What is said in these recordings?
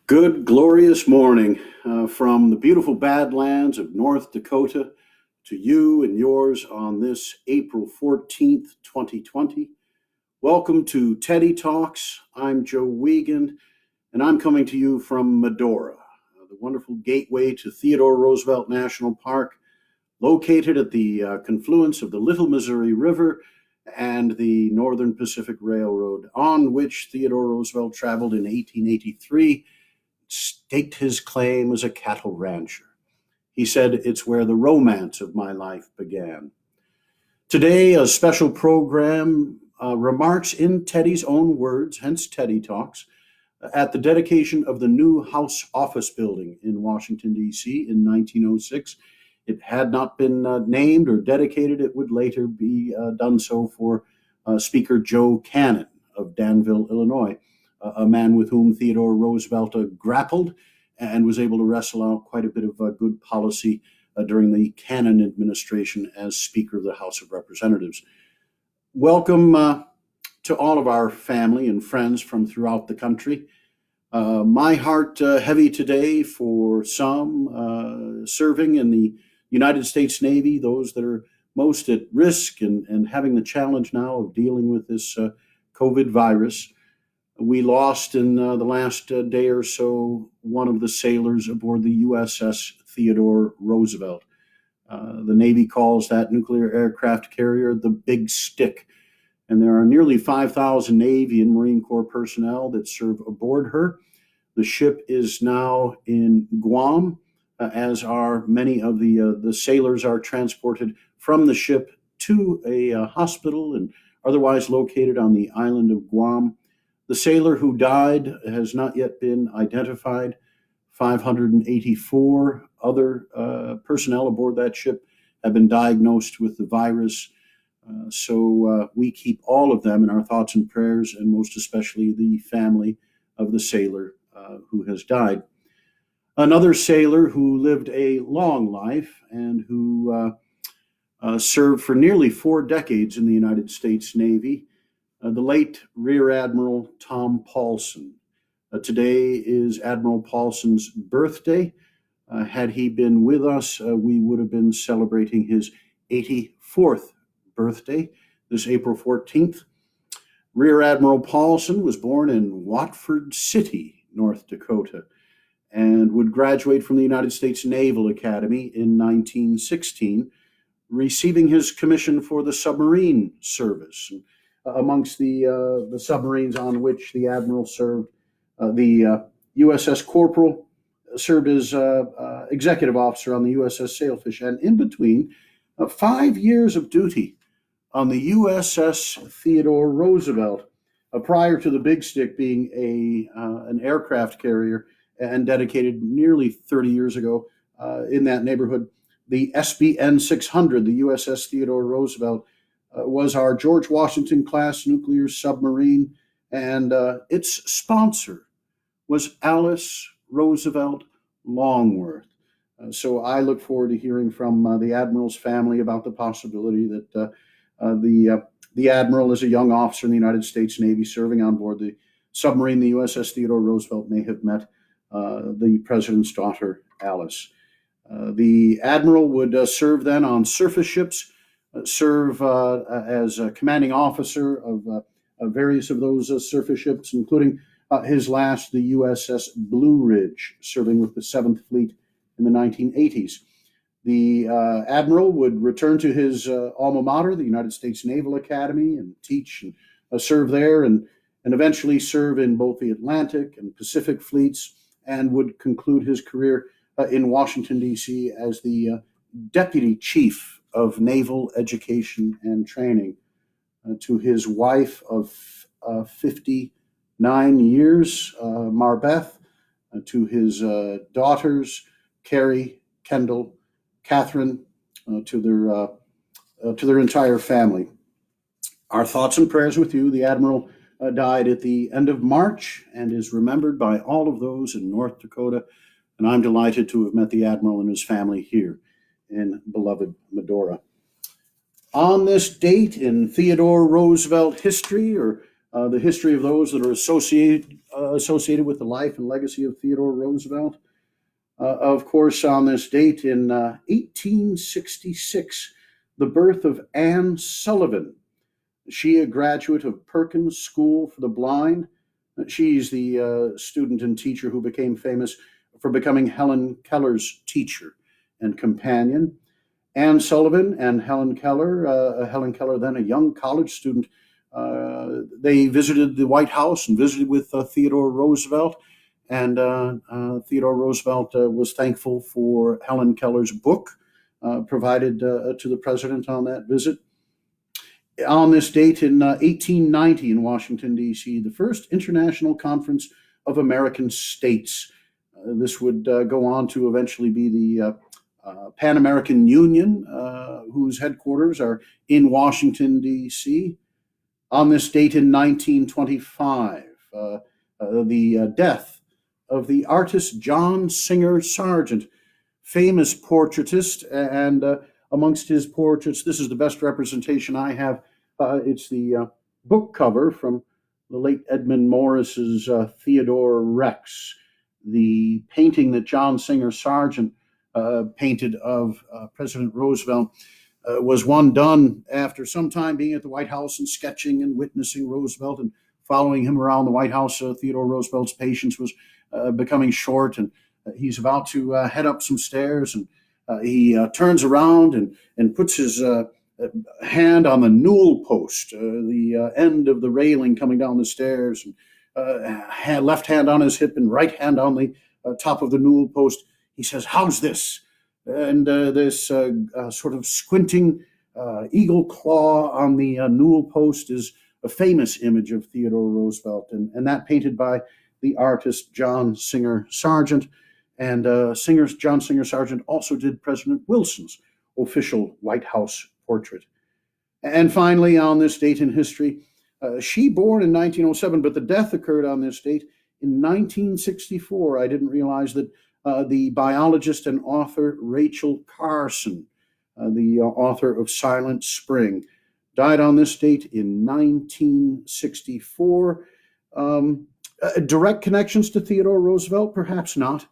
Good, glorious morning from the beautiful Badlands of North Dakota to you and yours on this April 14th, 2020. Welcome to Teddy Talks. I'm Joe Wiegand, and I'm coming to you from Medora, the wonderful gateway to Theodore Roosevelt National Park, located at the confluence of the Little Missouri River and the Northern Pacific Railroad, on which Theodore Roosevelt traveled in 1883, staked his claim as a cattle rancher. He said, "It's where the romance of my life began." Today, a special program remarks in Teddy's own words, hence Teddy Talks, at the dedication of the new House Office Building in Washington, D.C. in 1906. It had not been named or dedicated. It would later be done so for Speaker Joe Cannon of Danville, Illinois, a man with whom Theodore Roosevelt grappled and was able to wrestle out quite a bit of good policy during the Cannon administration as Speaker of the House of Representatives. Welcome to all of our family and friends from throughout the country. My heart heavy today for some serving in the United States Navy, those that are most at risk and having the challenge now of dealing with this COVID virus. We lost in the last day or so one of the sailors aboard the USS Theodore Roosevelt. The Navy calls that nuclear aircraft carrier the Big Stick, and there are nearly 5,000 Navy and Marine Corps personnel that serve aboard her. The ship is now in Guam, as are many of the sailors are transported from the ship to a hospital and otherwise located on the island of Guam. The sailor who died has not yet been identified. 584 other personnel aboard that ship have been diagnosed with the virus. So we keep all of them in our thoughts and prayers, and most especially the family of the sailor who has died. Another sailor who lived a long life and who served for nearly 4 decades in the United States Navy, the late Rear Admiral Tom Paulson. Today is Admiral Paulson's birthday. Had he been with us, we would have been celebrating his 84th birthday, this April 14th. Rear Admiral Paulson was born in Watford City, North Dakota, and would graduate from the United States Naval Academy in 1916, receiving his commission for the submarine service. Amongst the submarines on which the Admiral served, the USS Corporal served as executive officer on the USS Sailfish, and in between, 5 years of duty on the USS Theodore Roosevelt, prior to the Big Stick being an aircraft carrier and dedicated nearly 30 years ago in that neighborhood. The SBN 600, the USS Theodore Roosevelt, was our George Washington class nuclear submarine, and its sponsor was Alice Roosevelt Longworth. So I look forward to hearing from the Admiral's family about the possibility that the Admiral, as a young officer in the United States Navy serving on board the submarine, the USS Theodore Roosevelt, may have met the President's daughter, Alice. The Admiral would serve then on surface ships, serve as a commanding officer of various of those surface ships, including his last, the USS Blue Ridge, serving with the 7th Fleet in the 1980s. The Admiral would return to his alma mater, the United States Naval Academy, and teach and serve there, and eventually serve in both the Atlantic and Pacific fleets, and would conclude his career in Washington, D.C. as the Deputy Chief of Naval Education and Training. To his wife of 59 years, Marbeth, to his daughters, Carrie, Kendall, Catherine, to their entire family. Our thoughts and prayers with you. The Admiral died at the end of March and is remembered by all of those in North Dakota, and I'm delighted to have met the Admiral and his family here in beloved Medora. On this date in Theodore Roosevelt history, or the history of those that are associated with the life and legacy of Theodore Roosevelt. Of course, on this date in 1866, the birth of Anne Sullivan. She, a graduate of Perkins School for the Blind. She's the student and teacher who became famous for becoming Helen Keller's teacher and companion. Anne Sullivan and Helen Keller, then a young college student, they visited the White House and visited with Theodore Roosevelt. And Theodore Roosevelt was thankful for Helen Keller's book provided to the president on that visit. On this date in 1890 in Washington, D.C., the first International Conference of American States. This would go on to eventually be the Pan American Union, whose headquarters are in Washington, D.C. On this date in 1925, the death of the artist John Singer Sargent, famous portraitist, and amongst his portraits, this is the best representation I have. It's the book cover from the late Edmund Morris's Theodore Rex, the painting that John Singer Sargent painted of President Roosevelt. Was one done after some time being at the White House and sketching and witnessing Roosevelt and following him around the White House. Theodore Roosevelt's patience was becoming short, and he's about to head up some stairs, and he turns around and puts his hand on the newel post, the end of the railing coming down the stairs, and left hand on his hip and right hand on the top of the newel post. He says, "How's this?" And this sort of squinting eagle claw on the newel post is a famous image of Theodore Roosevelt, and that painted by the artist John Singer Sargent. And John Singer Sargent also did President Wilson's official White House portrait. And finally, on this date in history, she born in 1907, but the death occurred on this date in 1964. I didn't realize that the biologist and author Rachel Carson, the author of Silent Spring, died on this date in 1964. Direct connections to Theodore Roosevelt? Perhaps not.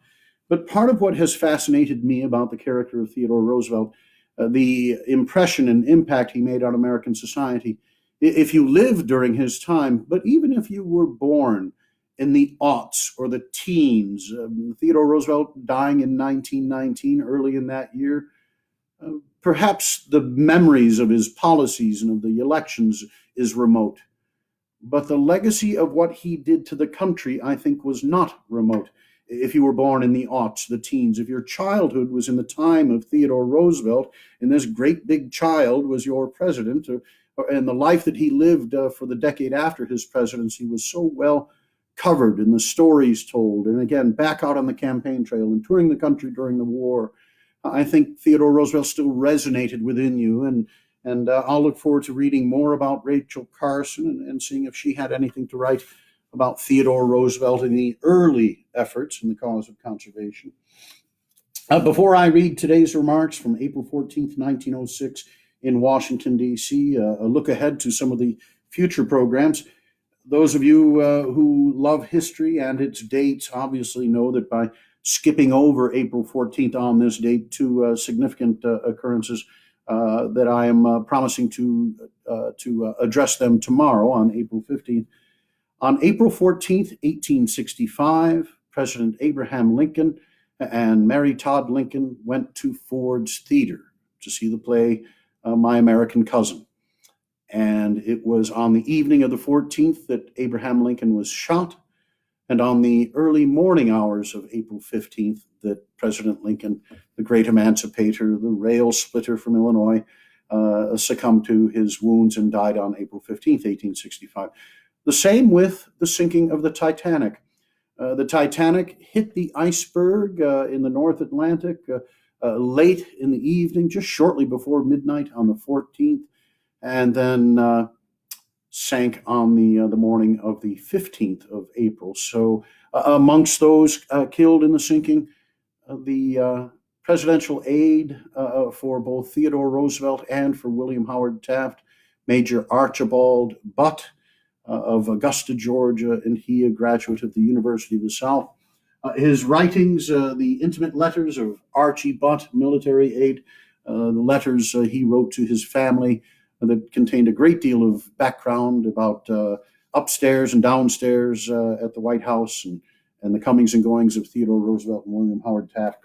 But part of what has fascinated me about the character of Theodore Roosevelt, the impression and impact he made on American society, if you lived during his time, but even if you were born in the aughts or the teens, Theodore Roosevelt dying in 1919, early in that year, perhaps the memories of his policies and of the elections is remote. But the legacy of what he did to the country, I think, was not remote. If you were born in the aughts, the teens, if your childhood was in the time of Theodore Roosevelt, and this great big child was your president, and the life that he lived for the decade after his presidency was so well covered in the stories told, and again, back out on the campaign trail and touring the country during the war, I think Theodore Roosevelt still resonated within you, and I'll look forward to reading more about Rachel Carson and seeing if she had anything to write about Theodore Roosevelt and the early efforts in the cause of conservation. Before I read today's remarks from April 14th, 1906 in Washington, D.C., a look ahead to some of the future programs, those of you who love history and its dates obviously know that by skipping over April 14th on this date, two significant occurrences that I am promising to address them tomorrow on April 15th. On April 14th, 1865, President Abraham Lincoln and Mary Todd Lincoln went to Ford's Theater to see the play My American Cousin. And it was on the evening of the 14th that Abraham Lincoln was shot, and on the early morning hours of April 15th that President Lincoln, the great emancipator, the rail splitter from Illinois, succumbed to his wounds and died on April 15th, 1865. The same with the sinking of the Titanic. The Titanic hit the iceberg in the North Atlantic late in the evening, just shortly before midnight on the 14th, and then sank on the morning of the 15th of April. So amongst those killed in the sinking, the presidential aide for both Theodore Roosevelt and for William Howard Taft, Major Archibald Butt, of Augusta, Georgia, and he a graduate of the University of the South. His writings, the intimate letters of Archie Butt, military aide, the letters he wrote to his family that contained a great deal of background about upstairs and downstairs at the White House and the comings and goings of Theodore Roosevelt and William Howard Taft.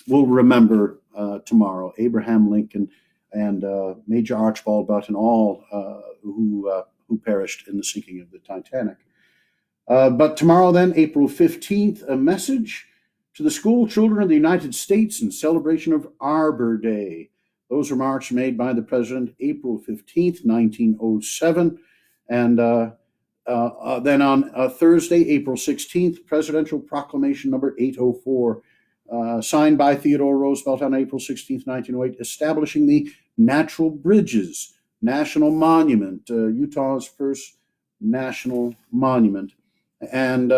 We'll remember tomorrow Abraham Lincoln and Major Archibald Butt and all who perished in the sinking of the Titanic. But tomorrow, then, April 15th, a message to the school children of the United States in celebration of Arbor Day. Those remarks were made by the President April 15th, 1907. And then on Thursday, April 16th, Presidential Proclamation number 804, signed by Theodore Roosevelt on April 16th, 1908, establishing the Natural Bridges National Monument, Utah's first national monument. And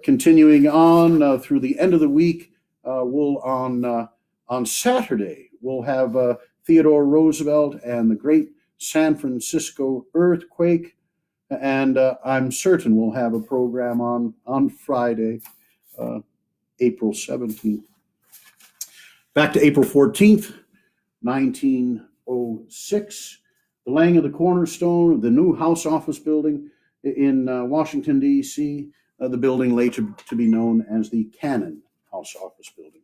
continuing on through the end of the week, we'll on Saturday we'll have Theodore Roosevelt and the Great San Francisco Earthquake, and I'm certain we'll have a program on Friday, April 17th. Back to April 14th, 1906, the laying of the cornerstone of the new House Office Building in Washington, D.C., the building later to be known as the Cannon House Office Building.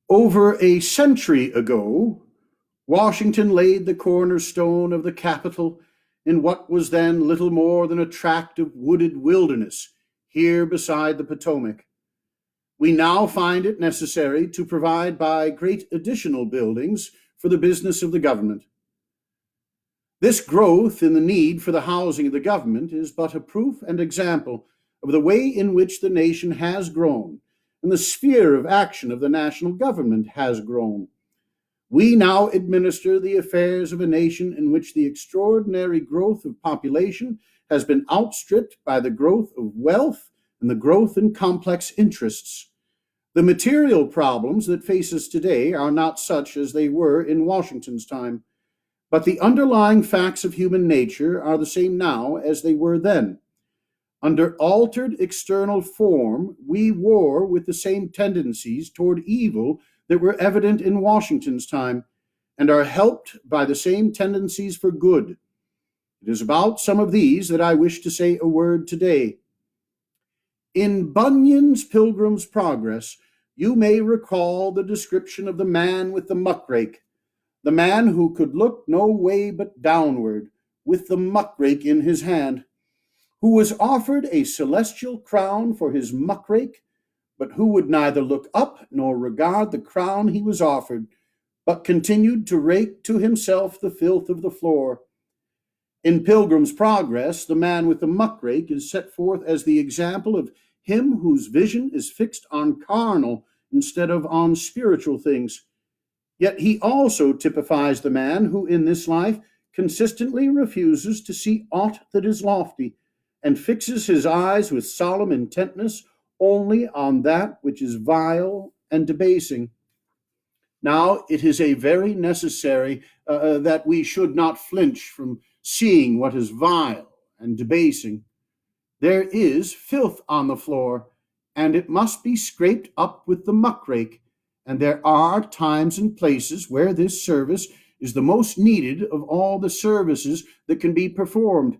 Over a century ago, Washington laid the cornerstone of the Capitol in what was then little more than a tract of wooded wilderness here beside the Potomac. We now find it necessary to provide by great additional buildings for the business of the government. This growth in the need for the housing of the government is but a proof and example of the way in which the nation has grown and the sphere of action of the national government has grown. We now administer the affairs of a nation in which the extraordinary growth of population has been outstripped by the growth of wealth and the growth in complex interests. The material problems that face us today are not such as they were in Washington's time, but the underlying facts of human nature are the same now as they were then. Under altered external form, we war with the same tendencies toward evil that were evident in Washington's time, and are helped by the same tendencies for good. It is about some of these that I wish to say a word today. In Bunyan's Pilgrim's Progress, you may recall the description of the man with the muck rake, the man who could look no way but downward, with the muck rake in his hand, who was offered a celestial crown for his muck rake, but who would neither look up nor regard the crown he was offered, but continued to rake to himself the filth of the floor. In Pilgrim's Progress, the man with the muck rake is set forth as the example of him whose vision is fixed on carnal instead of on spiritual things. Yet he also typifies the man who in this life consistently refuses to see aught that is lofty, and fixes his eyes with solemn intentness only on that which is vile and debasing. Now, it is a very necessary that we should not flinch from seeing what is vile and debasing. There is filth on the floor, and it must be scraped up with the muck rake, and there are times and places where this service is the most needed of all the services that can be performed.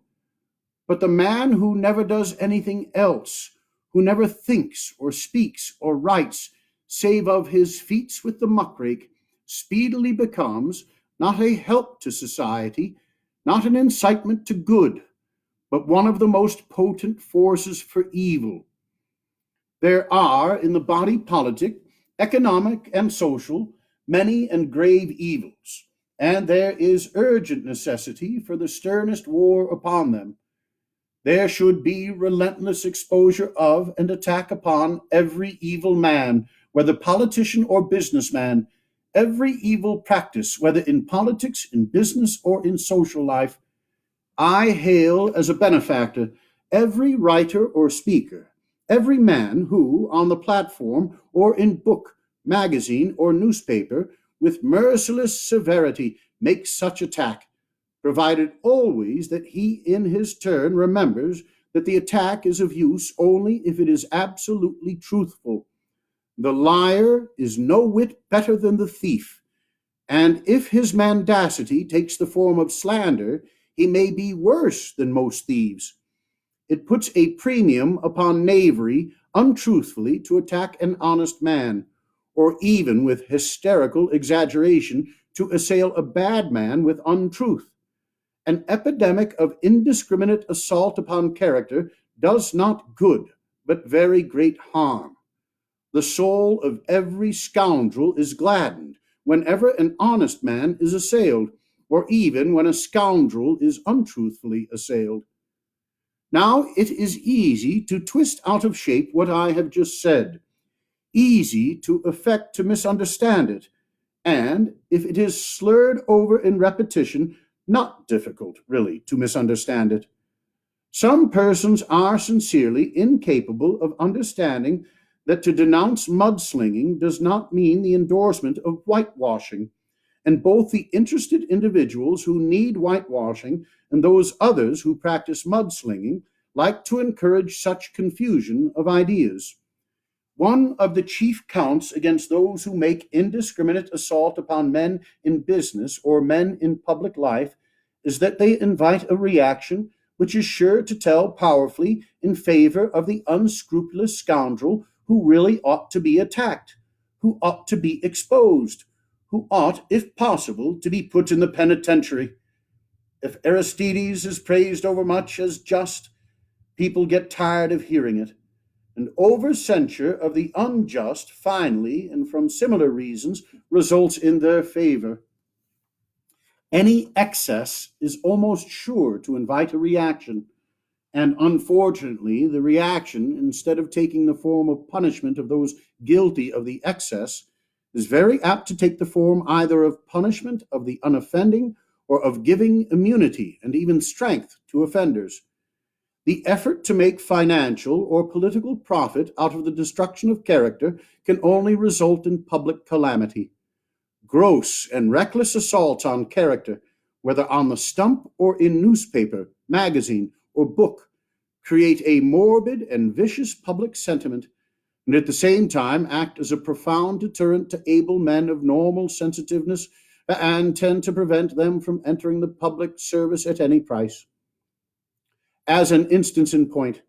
But the man who never does anything else, who never thinks or speaks or writes, save of his feats with the muck rake, speedily becomes not a help to society, not an incitement to good, but one of the most potent forces for evil. There are in the body politic, economic, and social many and grave evils, and there is urgent necessity for the sternest war upon them. There should be relentless exposure of and attack upon every evil man, whether politician or businessman, every evil practice, whether in politics, in business, or in social life. I hail as a benefactor every writer or speaker, every man who, on the platform or in book, magazine, or newspaper, with merciless severity make such attack, provided always that he in his turn remembers that the attack is of use only if it is absolutely truthful. The liar is no whit better than the thief, and if his mendacity takes the form of slander, he may be worse than most thieves. It puts a premium upon knavery untruthfully to attack an honest man, or even with hysterical exaggeration to assail a bad man with untruth. An epidemic of indiscriminate assault upon character does not good, but very great harm. The soul of every scoundrel is gladdened whenever an honest man is assailed, or even when a scoundrel is untruthfully assailed. Now, it is easy to twist out of shape what I have just said, easy to affect to misunderstand it, and, if it is slurred over in repetition, not difficult, really, to misunderstand it. Some persons are sincerely incapable of understanding that to denounce mudslinging does not mean the endorsement of whitewashing, and both the interested individuals who need whitewashing and those others who practice mudslinging like to encourage such confusion of ideas. One of the chief counts against those who make indiscriminate assault upon men in business or men in public life is that they invite a reaction which is sure to tell powerfully in favor of the unscrupulous scoundrel who really ought to be attacked, who ought to be exposed, who ought, if possible, to be put in the penitentiary. If Aristides is praised overmuch as just, people get tired of hearing it, and over-censure of the unjust finally, and from similar reasons, results in their favor. Any excess is almost sure to invite a reaction, and unfortunately, the reaction, instead of taking the form of punishment of those guilty of the excess, is very apt to take the form either of punishment of the unoffending or of giving immunity and even strength to offenders. The effort to make financial or political profit out of the destruction of character can only result in public calamity. Gross and reckless assaults on character, whether on the stump or in newspaper, magazine, or book, create a morbid and vicious public sentiment, and at the same time act as a profound deterrent to able men of normal sensitiveness and tend to prevent them from entering the public service at any price. As an instance in point,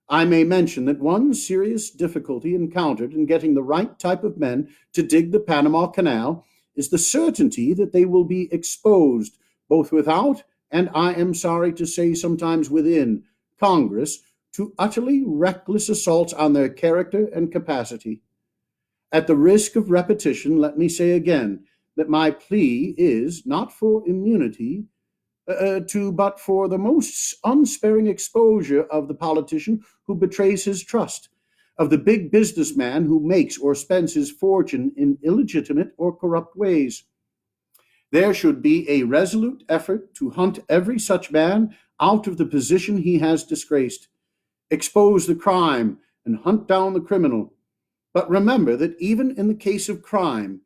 I may mention that one serious difficulty encountered in getting the right type of men to dig the Panama Canal is the certainty that they will be exposed, both without and, I am sorry to say, sometimes within Congress, to utterly reckless assaults on their character and capacity. At the risk of repetition, let me say again that my plea is not for immunity, but for the most unsparing exposure of the politician who betrays his trust, of the big businessman who makes or spends his fortune in illegitimate or corrupt ways. There should be a resolute effort to hunt every such man out of the position he has disgraced, expose the crime, and hunt down the criminal. But remember that even in the case of crime,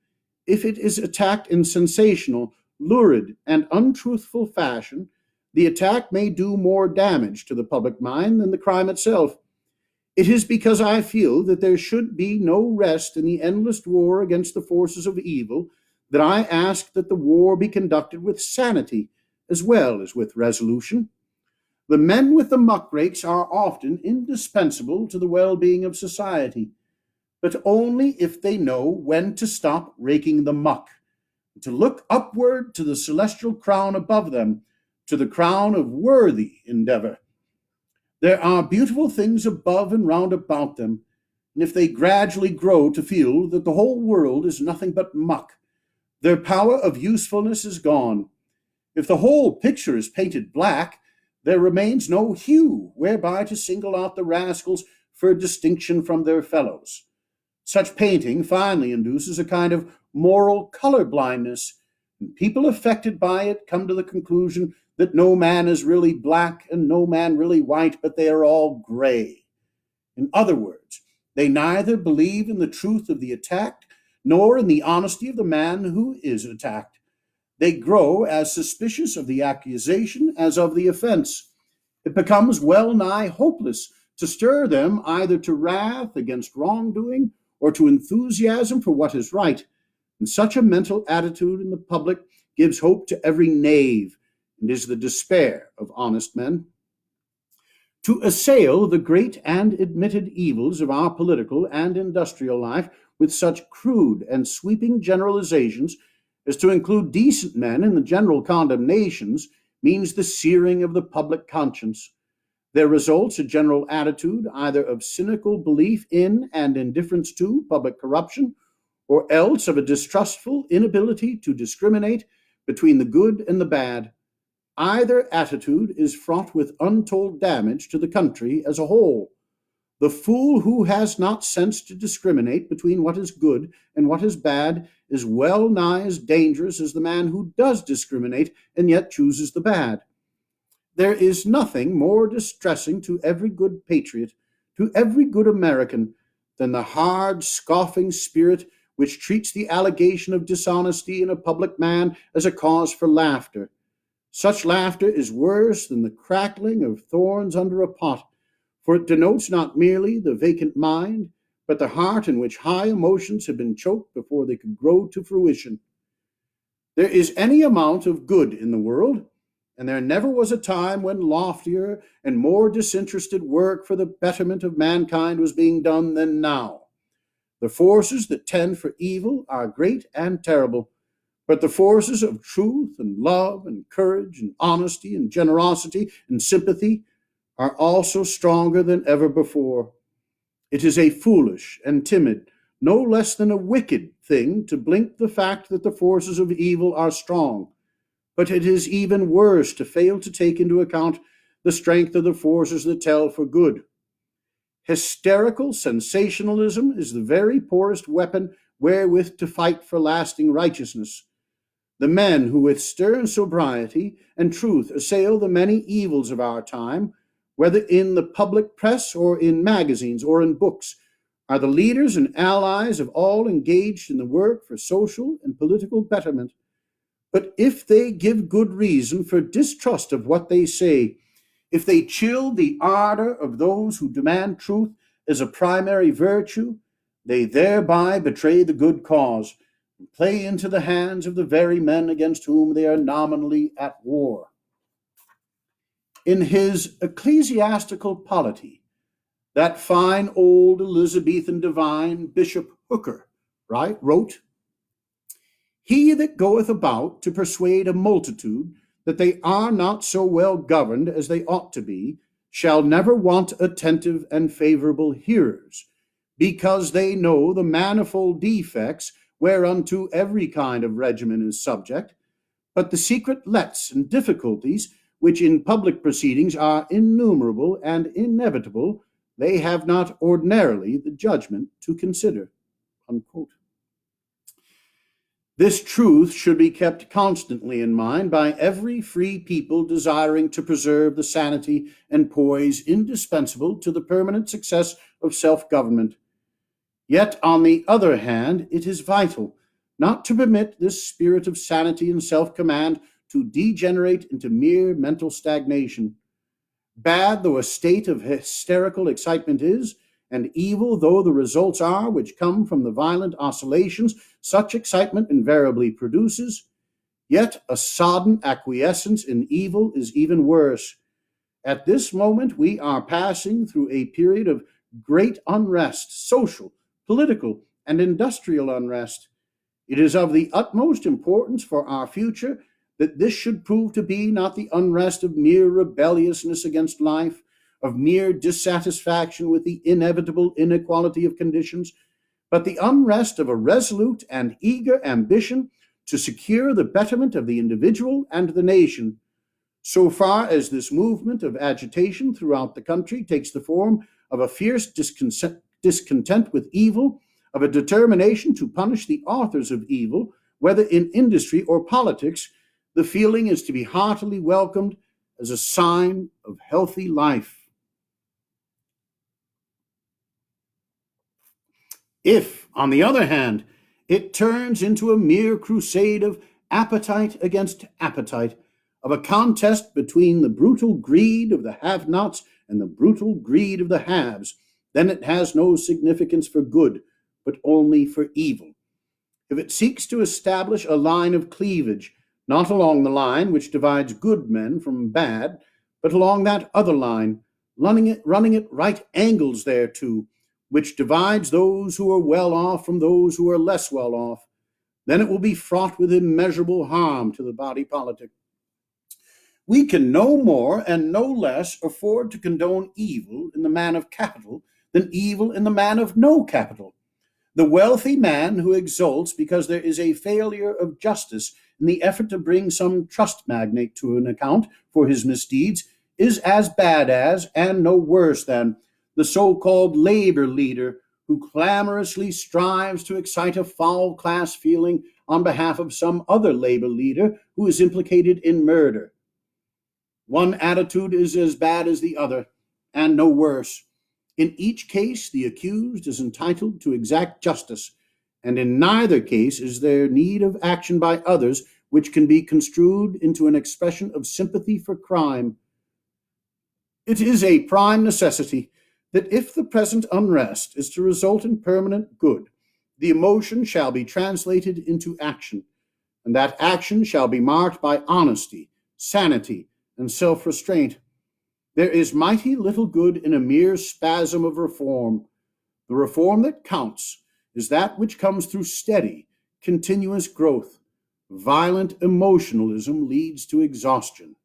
if it is attacked in sensational, lurid, and untruthful fashion, the attack may do more damage to the public mind than the crime itself. It is because I feel that there should be no rest in the endless war against the forces of evil that I ask that the war be conducted with sanity as well as with resolution. The men with the muck rakes are often indispensable to the well-being of society, but only if they know when to stop raking the muck, to look upward to the celestial crown above them, to the crown of worthy endeavor. There are beautiful things above and round about them, and if they gradually grow to feel that the whole world is nothing but muck, their power of usefulness is gone. If the whole picture is painted black, there remains no hue whereby to single out the rascals for distinction from their fellows. Such painting finally induces a kind of moral color blindness, and people affected by it come to the conclusion that no man is really black and no man really white, but they are all gray. In other words, they neither believe in the truth of the attacked nor in the honesty of the man who is attacked. They grow as suspicious of the accusation as of the offense. It becomes well nigh hopeless to stir them either to wrath against wrongdoing or to enthusiasm for what is right. And such a mental attitude in the public gives hope to every knave and is the despair of honest men. To assail the great and admitted evils of our political and industrial life with such crude and sweeping generalizations as to include decent men in the general condemnations means the searing of the public conscience. There results a general attitude either of cynical belief in and indifference to public corruption, or else of a distrustful inability to discriminate between the good and the bad. Either attitude is fraught with untold damage to the country as a whole. The fool who has not sense to discriminate between what is good and what is bad is well nigh as dangerous as the man who does discriminate and yet chooses the bad. There is nothing more distressing to every good patriot, to every good American, than the hard, scoffing spirit which treats the allegation of dishonesty in a public man as a cause for laughter. Such laughter is worse than the crackling of thorns under a pot, for it denotes not merely the vacant mind, but the heart in which high emotions have been choked before they could grow to fruition. There is any amount of good in the world, and there never was a time when loftier and more disinterested work for the betterment of mankind was being done than now. The forces that tend for evil are great and terrible, but the forces of truth and love and courage and honesty and generosity and sympathy are also stronger than ever before. It is a foolish and timid, no less than a wicked thing to blink the fact that the forces of evil are strong, but it is even worse to fail to take into account the strength of the forces that tell for good. Hysterical sensationalism is the very poorest weapon wherewith to fight for lasting righteousness. The men who with stern sobriety and truth assail the many evils of our time, whether in the public press or in magazines or in books, are the leaders and allies of all engaged in the work for social and political betterment. But if they give good reason for distrust of what they say, if they chill the ardor of those who demand truth as a primary virtue, they thereby betray the good cause and play into the hands of the very men against whom they are nominally at war. In his Ecclesiastical Polity, that fine old Elizabethan divine, Bishop Hooker, wrote, "He that goeth about to persuade a multitude that they are not so well governed as they ought to be, shall never want attentive and favorable hearers, because they know the manifold defects whereunto every kind of regimen is subject, but the secret lets and difficulties which in public proceedings are innumerable and inevitable, they have not ordinarily the judgment to consider." Unquote. This truth should be kept constantly in mind by every free people desiring to preserve the sanity and poise indispensable to the permanent success of self-government. Yet, on the other hand, it is vital not to permit this spirit of sanity and self-command to degenerate into mere mental stagnation. Bad though a state of hysterical excitement is, and evil though the results are which come from the violent oscillations such excitement invariably produces, yet a sodden acquiescence in evil is even worse. At this moment we are passing through a period of great unrest, social, political, and industrial unrest. It is of the utmost importance for our future that this should prove to be not the unrest of mere rebelliousness against life, of mere dissatisfaction with the inevitable inequality of conditions, but the unrest of a resolute and eager ambition to secure the betterment of the individual and the nation. So far as this movement of agitation throughout the country takes the form of a fierce discontent with evil, of a determination to punish the authors of evil, whether in industry or politics, the feeling is to be heartily welcomed as a sign of healthy life. If, on the other hand, it turns into a mere crusade of appetite against appetite, of a contest between the brutal greed of the have-nots and the brutal greed of the haves, then it has no significance for good, but only for evil. If it seeks to establish a line of cleavage, not along the line which divides good men from bad, but along that other line, running at right angles thereto, which divides those who are well off from those who are less well off, then it will be fraught with immeasurable harm to the body politic. We can no more and no less afford to condone evil in the man of capital than evil in the man of no capital. The wealthy man who exults because there is a failure of justice in the effort to bring some trust magnate to an account for his misdeeds is as bad as, and no worse than, the so-called labor leader who clamorously strives to excite a foul class feeling on behalf of some other labor leader who is implicated in murder. One attitude is as bad as the other, and no worse. In each case, the accused is entitled to exact justice, and in neither case is there need of action by others which can be construed into an expression of sympathy for crime. It is a prime necessity that if the present unrest is to result in permanent good, the emotion shall be translated into action, and that action shall be marked by honesty, sanity, and self-restraint. There is mighty little good in a mere spasm of reform. The reform that counts is that which comes through steady, continuous growth. Violent emotionalism leads to exhaustion.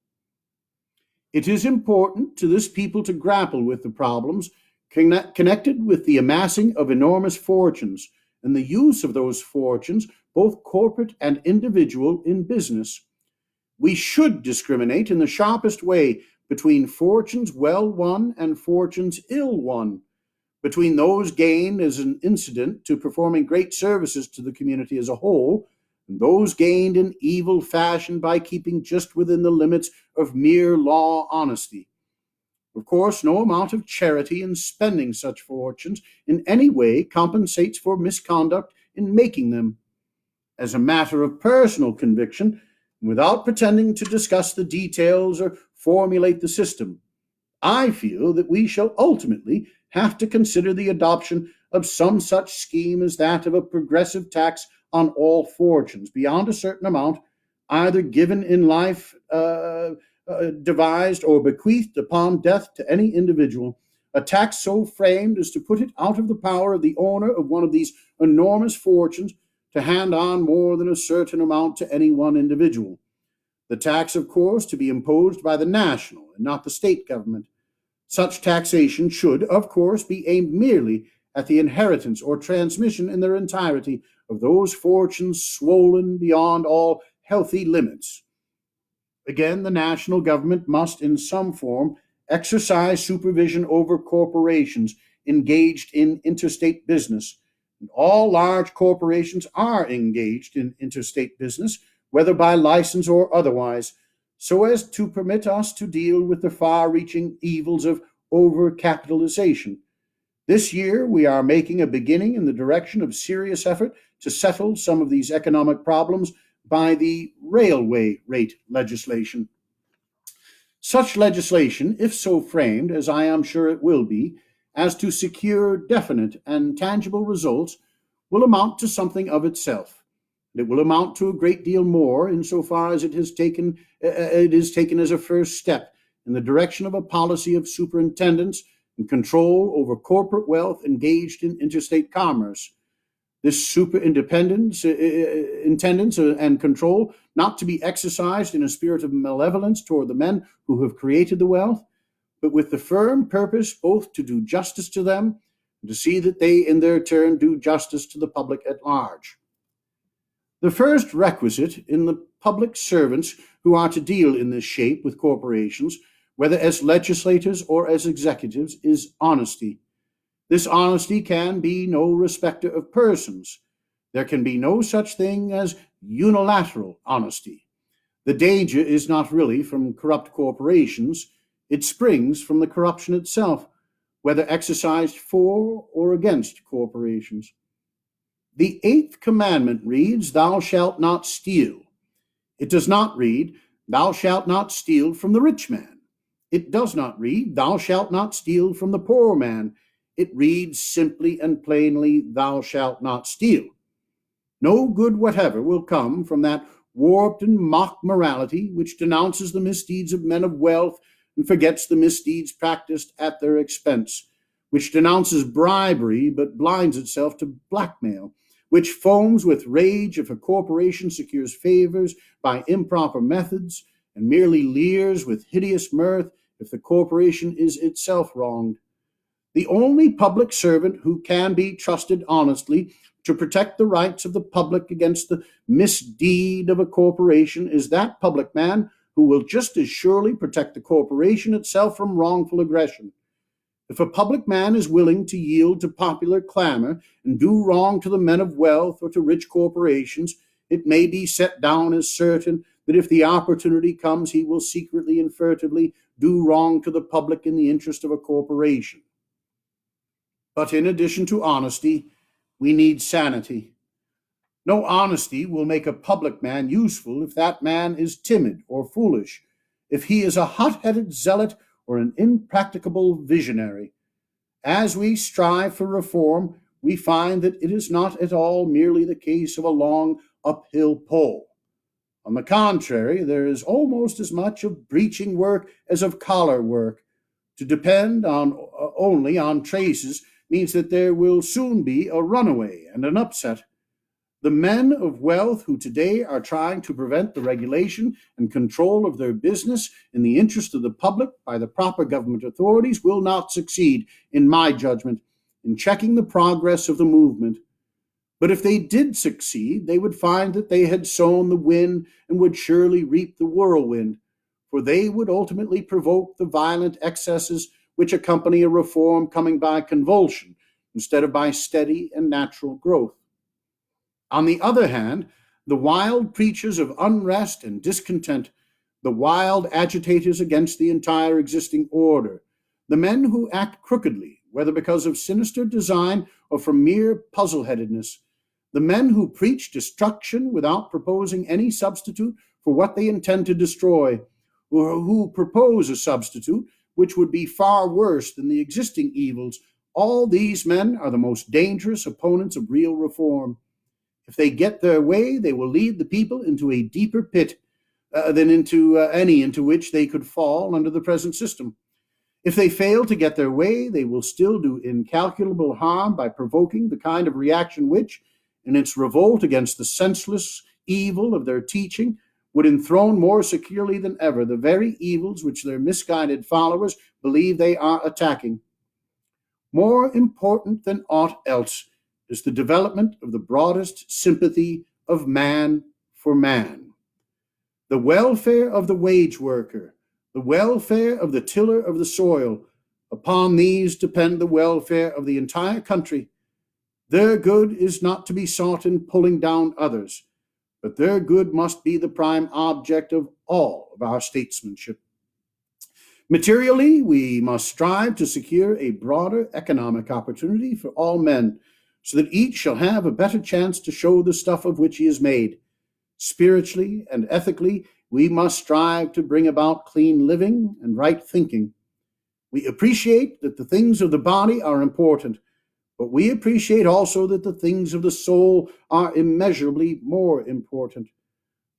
It is important to this people to grapple with the problems connected with the amassing of enormous fortunes and the use of those fortunes, both corporate and individual, in business. We should discriminate in the sharpest way between fortunes well won and fortunes ill won, between those gained as an incident to performing great services to the community as a whole, and those gained in evil fashion by keeping just within the limits of mere law honesty. Of course, no amount of charity in spending such fortunes in any way compensates for misconduct in making them. As a matter of personal conviction, without pretending to discuss the details or formulate the system, I feel that we shall ultimately have to consider the adoption of some such scheme as that of a progressive tax on all fortunes beyond a certain amount, either given in life, devised, or bequeathed upon death to any individual, a tax so framed as to put it out of the power of the owner of one of these enormous fortunes to hand on more than a certain amount to any one individual. The tax, of course, to be imposed by the national and not the state government. Such taxation should, of course, be aimed merely at the inheritance or transmission in their entirety of those fortunes swollen beyond all healthy limits. Again, the national government must, in some form, exercise supervision over corporations engaged in interstate business. And all large corporations are engaged in interstate business, whether by license or otherwise, so as to permit us to deal with the far-reaching evils of overcapitalization. This year, we are making a beginning in the direction of serious effort to settle some of these economic problems by the railway rate legislation. Such legislation, if so framed, as I am sure it will be, as to secure definite and tangible results, will amount to something of itself. It will amount to a great deal more insofar as it is taken as a first step in the direction of a policy of superintendence and control over corporate wealth engaged in interstate commerce. This superintendence and control not to be exercised in a spirit of malevolence toward the men who have created the wealth, but with the firm purpose both to do justice to them and to see that they in their turn do justice to the public at large. The first requisite in the public servants who are to deal in this shape with corporations, whether as legislators or as executives, is honesty. This honesty can be no respecter of persons. There can be no such thing as unilateral honesty. The danger is not really from corrupt corporations. It springs from the corruption itself, whether exercised for or against corporations. The eighth commandment reads, "Thou shalt not steal." It does not read, "Thou shalt not steal from the rich man." It does not read, "Thou shalt not steal from the poor man." It reads simply and plainly, "Thou shalt not steal." No good whatever will come from that warped and mock morality which denounces the misdeeds of men of wealth and forgets the misdeeds practiced at their expense, which denounces bribery but blinds itself to blackmail, which foams with rage if a corporation secures favors by improper methods, and merely leers with hideous mirth if the corporation is itself wronged. The only public servant who can be trusted honestly to protect the rights of the public against the misdeed of a corporation is that public man who will just as surely protect the corporation itself from wrongful aggression. If a public man is willing to yield to popular clamor and do wrong to the men of wealth or to rich corporations, it may be set down as certain that if the opportunity comes, he will secretly and furtively do wrong to the public in the interest of a corporation. But in addition to honesty, we need sanity. No honesty will make a public man useful if that man is timid or foolish, if he is a hot-headed zealot or an impracticable visionary. As we strive for reform, we find that it is not at all merely the case of a long uphill pole. On the contrary, there is almost as much of breeching work as of collar work. To depend only on traces means that there will soon be a runaway and an upset. The men of wealth who today are trying to prevent the regulation and control of their business in the interest of the public by the proper government authorities will not succeed, in my judgment, in checking the progress of the movement. But if they did succeed, they would find that they had sown the wind and would surely reap the whirlwind, for they would ultimately provoke the violent excesses which accompany a reform coming by convulsion instead of by steady and natural growth. On the other hand, the wild preachers of unrest and discontent, the wild agitators against the entire existing order, the men who act crookedly, whether because of sinister design or from mere puzzle-headedness, the men who preach destruction without proposing any substitute for what they intend to destroy, or who propose a substitute which would be far worse than the existing evils, all these men are the most dangerous opponents of real reform. If they get their way, they will lead the people into a deeper pit than into any into which they could fall under the present system. If they fail to get their way, they will still do incalculable harm by provoking the kind of reaction which, in its revolt against the senseless evil of their teaching, would enthrone more securely than ever the very evils which their misguided followers believe they are attacking. More important than aught else is the development of the broadest sympathy of man for man. The welfare of the wage worker, the welfare of the tiller of the soil, upon these depend the welfare of the entire country. Their good is not to be sought in pulling down others, but their good must be the prime object of all of our statesmanship. Materially, we must strive to secure a broader economic opportunity for all men, so that each shall have a better chance to show the stuff of which he is made. Spiritually and ethically, we must strive to bring about clean living and right thinking. We appreciate that the things of the body are important, but we appreciate also that the things of the soul are immeasurably more important.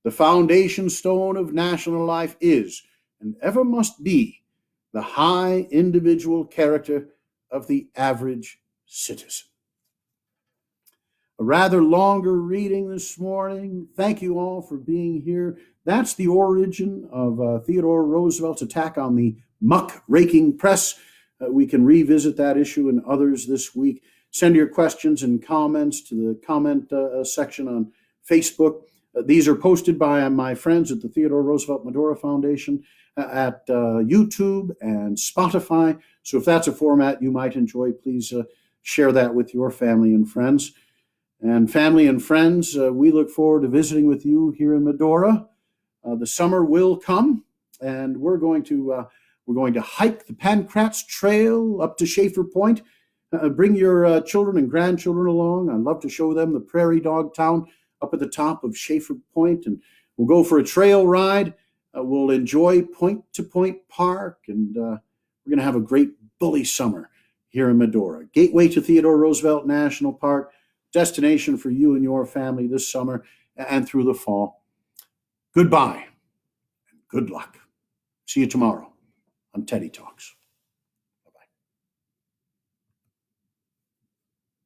The foundation stone of national life is, and ever must be, the high individual character of the average citizen. A rather longer reading this morning. Thank you all for being here. That's the origin of Theodore Roosevelt's attack on the Muck Raking press. We can revisit that issue and others this week. Send your questions and comments to the comment section on Facebook. These are posted by my friends at the Theodore Roosevelt Medora Foundation at YouTube and Spotify. So if that's a format you might enjoy, please share that with your family and friends. And family and friends, we look forward to visiting with you here in Medora. The summer will come, and we're going to hike the Pancratz Trail up to Schaefer Point. Bring your children and grandchildren along. I'd love to show them the prairie dog town up at the top of Schaefer Point, and We'll go for a trail ride. We'll enjoy Point to Point Park, and we're going to have a great bully summer here in Medora. Gateway to Theodore Roosevelt National Park, destination for you and your family this summer and through the fall. Goodbye and good luck. See you tomorrow on Teddy Talks.